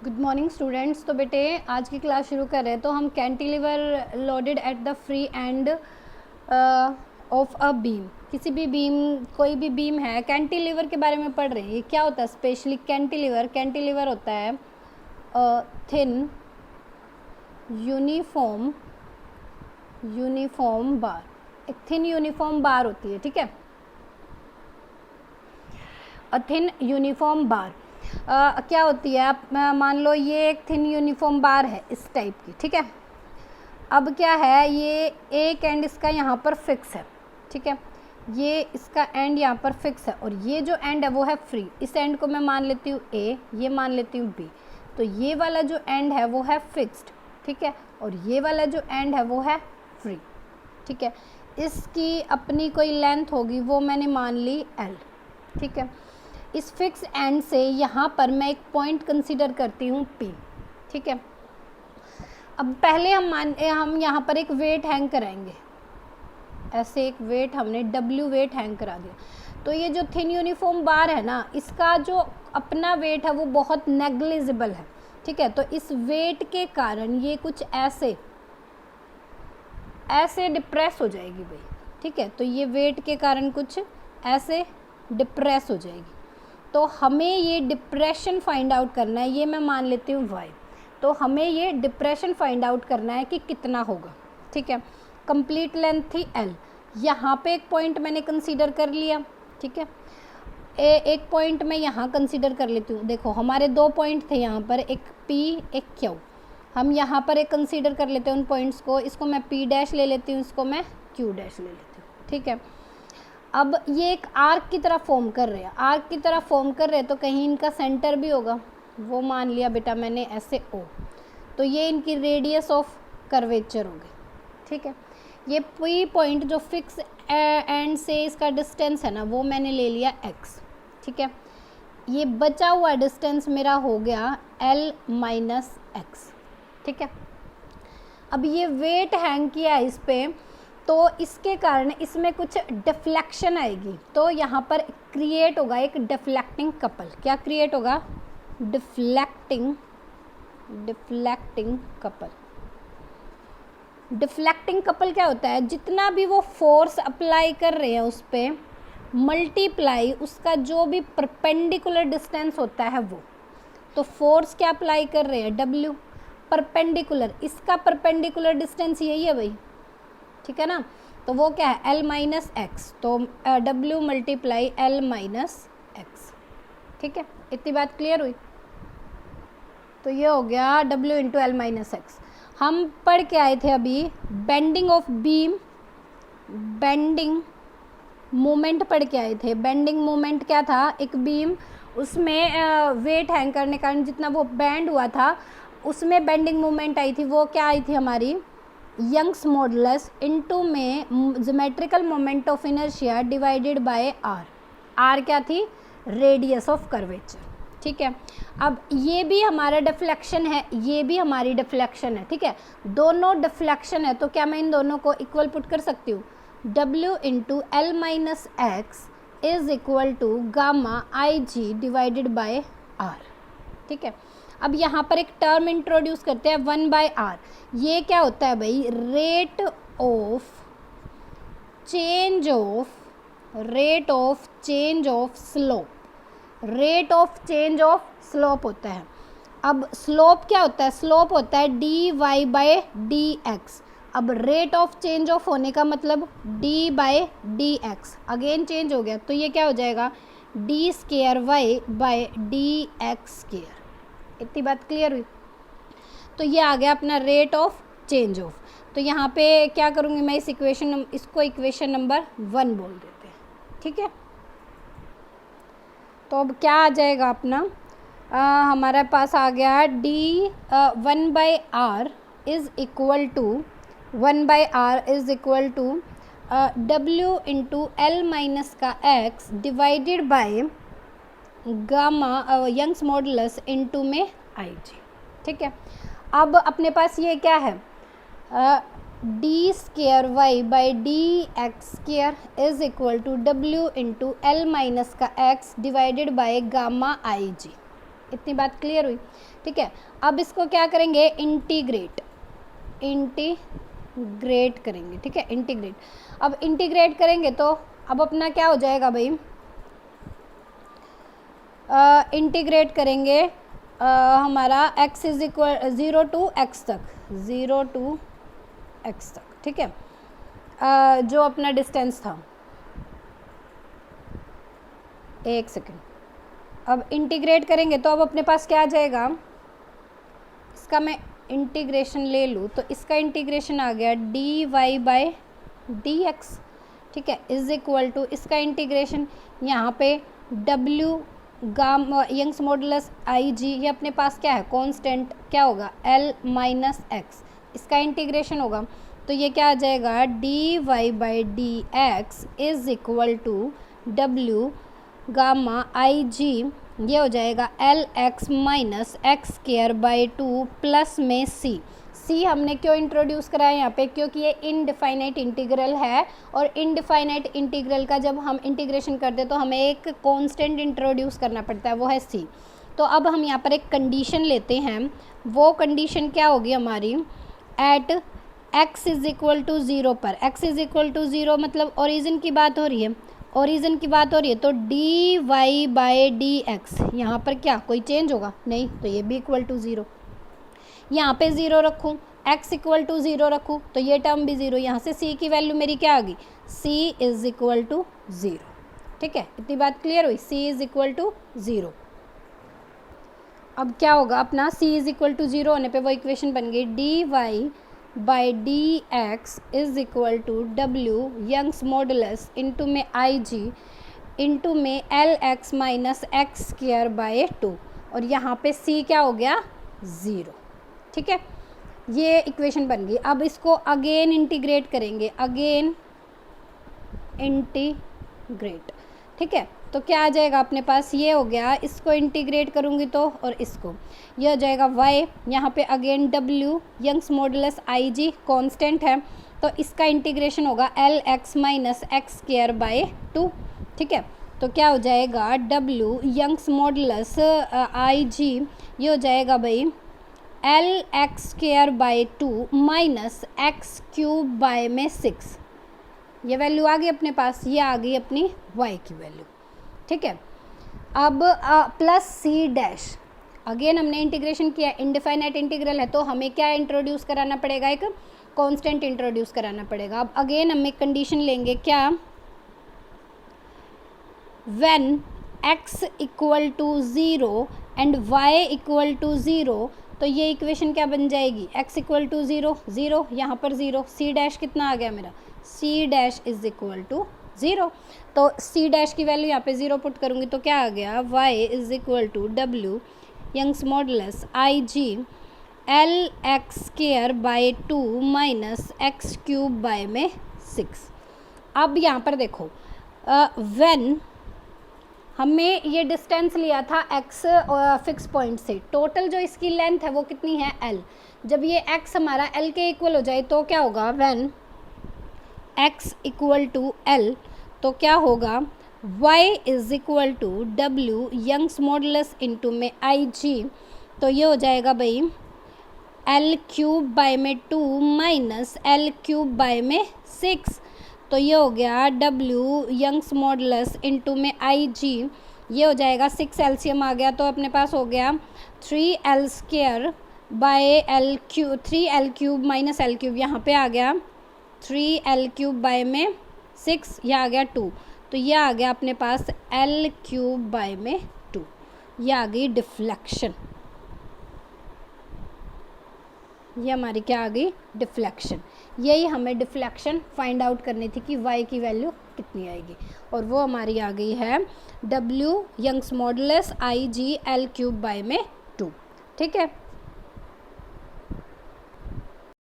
Good morning students. तो बेटे आज की क्लास शुरू कर रहे हैं। तो हम cantilever loaded at the free end of a beam, किसी भी बीम, कोई भी बीम है, कैंटिलीवर के बारे में पढ़ रहे हैं। ये क्या होता है स्पेशली कैंटिलीवर? कैंटिलीवर होता है थिन यूनिफॉर्म बार। एक थिन यूनिफॉर्म बार होती है, ठीक है, अ थिन यूनिफॉर्म बार क्या होती है? आप मान लो ये एक थिन यूनिफॉर्म बार है इस टाइप की, ठीक है। अब क्या है, ये एक एंड इसका यहाँ पर फिक्स है, ठीक है, ये इसका एंड यहाँ पर फिक्स है और ये जो एंड है वो है फ्री। इस एंड को मैं मान लेती हूँ ए, ये मान लेती हूँ बी। तो ये वाला जो एंड है वो है फिक्स्ड, ठीक है, और ये वाला जो एंड है वो है फ्री, ठीक है। इसकी अपनी कोई लेंथ होगी, वो मैंने मान ली एल, ठीक है। इस फिक्स एंड से यहाँ पर मैं एक पॉइंट कंसीडर करती हूँ पी, ठीक है। अब पहले हम यहाँ पर एक वेट हैंग कराएंगे, ऐसे एक वेट हमने डब्ल्यू वेट हैंग करा दिया। तो ये जो थिन यूनिफॉर्म बार है ना, इसका जो अपना वेट है वो बहुत नेग्लिजिबल है, ठीक है। तो इस वेट के कारण ये कुछ ऐसे डिप्रेस हो जाएगी भाई, ठीक है। तो ये वेट के कारण कुछ ऐसे डिप्रेस हो जाएगी। तो हमें ये डिप्रेशन फाइंड आउट करना है, ये मैं मान लेती हूँ y। तो हमें ये डिप्रेशन फाइंड आउट करना है कि कितना होगा, ठीक है। कंप्लीट लेंथ थी l, यहाँ पे एक पॉइंट मैंने कंसीडर कर लिया, ठीक है। एक पॉइंट मैं यहाँ कंसीडर कर लेती हूँ। देखो हमारे दो पॉइंट थे यहाँ पर, एक p एक q। हम यहाँ पर एक कंसीडर कर लेते हैं उन पॉइंट्स को। इसको मैं p डैश ले लेती हूँ, इसको मैं q डैश ले लेती हूँ, ठीक है। अब ये एक आर्क की तरह फॉर्म कर रहे हैं, आर्क की तरह फॉर्म कर रहे हैं, तो कहीं इनका सेंटर भी होगा, वो मान लिया बेटा मैंने ऐसे ओ। तो ये इनकी रेडियस ऑफ कर्वेचर होगी, ठीक है। ये पी पॉइंट जो फिक्स एंड से इसका डिस्टेंस है ना, वो मैंने ले लिया x, ठीक है। ये बचा हुआ डिस्टेंस मेरा हो गया l माइनस एक्स, ठीक है। अब ये वेट हैंग किया इस पे, तो इसके कारण इसमें कुछ डिफ्लेक्शन आएगी। तो यहाँ पर क्रिएट होगा एक डिफ्लेक्टिंग कपल। क्या क्रिएट होगा? Deflecting couple. डिफ्लेक्टिंग कपल क्या होता है? जितना भी वो फोर्स अप्लाई कर रहे हैं उस पर मल्टीप्लाई उसका जो भी परपेंडिकुलर डिस्टेंस होता है वो। तो फोर्स क्या अप्लाई कर रहे हैं? W परपेंडिकुलर, इसका परपेंडिकुलर डिस्टेंस यही है भाई, ठीक है ना। तो वो क्या है? L minus x. तो W multiply L minus x, ठीक है। इतनी बात क्लियर हुई? तो ये हो गया W into L minus x. हम पढ़ के आए थे अभी bending of beam, bending moment पढ़ के आए थे। बेंडिंग मोमेंट क्या था? एक बीम, उसमें वेट हैंग करने के कारण जितना वो बेंड हुआ था उसमें बेंडिंग मोमेंट आई थी। वो क्या आई थी हमारी? यंग्स मॉडुलस इनटू में geometrical moment of inertia divided by r. R क्या थी? रेडियस ऑफ कर्वेचर, ठीक है। अब ये भी हमारा डिफ्लेक्शन है, ये भी हमारी डिफ्लेक्शन है, ठीक है। दोनों डिफ्लेक्शन है, तो क्या मैं इन दोनों को इक्वल पुट कर सकती हूँ? W into L minus x is equal to gamma I G divided by r, ठीक है। अब यहाँ पर एक टर्म इंट्रोड्यूस करते हैं 1/r। ये क्या होता है भाई? Rate of change of slope. Rate of change of slope होता है। अब स्लोप क्या होता है? स्लोप होता है dy/dx। अब रेट ऑफ चेंज ऑफ होने का मतलब d/dx, अगेन चेंज हो गया, तो ये क्या हो जाएगा? d²y/dx²। इतनी बात क्लियर हुई? तो ये आ गया अपना रेट ऑफ चेंज ऑफ। तो यहाँ पे क्या करूँगी मैं? इसको इक्वेशन नंबर 1 बोल देते हैं, ठीक है। तो अब क्या आ जाएगा अपना? हमारे पास आ गया d 1/r is equal to W into L minus का X divided by gamma Young's modulus into में आई जी, ठीक है। अब अपने पास ये क्या है? d²y/dx² is equal to W into L minus का X divided by gamma I G. इतनी बात क्लियर हुई? ठीक है, अब इसको क्या करेंगे, इंटीग्रेट करेंगे। ठीक है, इंटीग्रेट। अब इंटीग्रेट करेंगे तो अब अपना क्या हो जाएगा भाई, इंटीग्रेट करेंगे हमारा x is equal 0 to x तक, 0 टू x तक। ठीक है, जो अपना डिस्टेंस था, एक सेकेंड, अब इंटीग्रेट करेंगे तो अब अपने पास क्या आ जाएगा, इसका मैं इंटीग्रेशन ले लूँ तो इसका इंटीग्रेशन आ गया dy बाई dx। ठीक है, इज इक्वल टू इसका इंटीग्रेशन यहाँ पे w gamma Young's modulus I G, ये अपने पास क्या है, कांस्टेंट, क्या होगा, l माइनस एक्स, इसका इंटीग्रेशन होगा तो ये क्या आ जाएगा, dy by dx is equal to w gamma I G, ये हो जाएगा L x minus x square by 2 plus में सी हमने क्यों इंट्रोड्यूस करा है यहाँ पे, क्योंकि ये इनडिफाइनाइट इंटीग्रल है और इनडिफाइनाइट इंटीग्रल का जब हम इंटीग्रेशन करते हैं तो हमें एक कांस्टेंट इंट्रोड्यूस करना पड़ता है, वो है सी। तो अब हम यहाँ पर एक कंडीशन लेते हैं, वो कंडीशन क्या होगी हमारी, at x is equal to 0 पर, x इज इक्वल टू 0 मतलब ओरिजिन की बात हो रही है, ओरिजिन की बात हो रही है तो dy बाई dx, यहाँ पर क्या कोई चेंज होगा नहीं, तो ये भी इक्वल टू 0, यहाँ पे 0 रखूँ, x इक्वल टू 0 रखूँ तो ये टर्म भी 0, यहाँ से c की वैल्यू मेरी क्या आ गई, c इज इक्वल टू 0। ठीक है, इतनी बात क्लियर हुई, c इज इक्वल टू 0। अब क्या होगा अपना, c इज इक्वल टू 0 होने पे वो इक्वेशन बन गई dy by dx is equal to w Young's modulus into में आई जी इंटू में l x minus x square by 2, और यहाँ पे c क्या हो गया, 0। ठीक है, ये इक्वेशन बन गई। अब इसको अगेन इंटीग्रेट करेंगे, अगेन इंटीग्रेट। ठीक है, तो क्या आ जाएगा अपने पास, ये हो गया, इसको इंटीग्रेट करूँगी तो, और इसको, ये हो जाएगा y, यहाँ पे again w Young's modulus I ji constant है तो इसका इंटीग्रेशन होगा L x minus x square by 2। ठीक है, तो क्या हो जाएगा w Young's modulus I G, ये हो जाएगा भाई L x square by 2 minus x cube by में 6, ये वैल्यू आ गई अपने पास, ये आ गई अपनी y की वैल्यू। ठीक है, अब प्लस सी डैश, अगेन हमने इंटीग्रेशन किया, इनडिफाइनाइट इंटीग्रल है तो हमें क्या इंट्रोड्यूस कराना पड़ेगा, एक कांस्टेंट इंट्रोड्यूस कराना पड़ेगा। अब अगेन हम एक कंडीशन लेंगे, क्या, when x equal to 0 and y equal to 0, तो ये इक्वेशन क्या बन जाएगी, x इक्वल टू 0 0, यहाँ पर 0, सी डैश कितना आ गया मेरा, c dash is equal to 0, तो सी डैश की वैल्यू यहाँ पे 0 पुट करूँगी तो क्या आ गया, y is equal to w Young's modulus I G l x square by 2 minus x cube by में 6। अब यहाँ पर देखो, व्हेन हमें ये डिस्टेंस लिया था x फिक्स पॉइंट से, टोटल जो इसकी लेंथ है वो कितनी है, l, जब ये x हमारा l के इक्वल हो जाए तो क्या होगा, when x equal to l, तो क्या होगा, y is equal to w Young's modulus into में आई जी, तो ये हो जाएगा भाई l क्यूब बाय में 2 माइनस l क्यूब बाय में 6, तो ये हो गया w यंग्स मॉडुलस इंटू में आई जी, ये हो जाएगा 6 एलसीएम आ गया तो अपने पास हो गया 3l square by l cube, 3l cube minus l cube, यहाँ पे आ गया 3l क्यूब बाय में 6, यह आ गया 2, तो ये आ गया अपने पास l क्यूब बाय में 2, ये आ गई डिफ्लेक्शन, ये हमारी क्या आ गई, डिफ्लेक्शन। यही हमें डिफ्लेक्शन फाइंड आउट करनी थी कि y की वैल्यू कितनी आएगी, और वो हमारी आ गई है w Young's modulus I G l cube by में 2। ठीक है।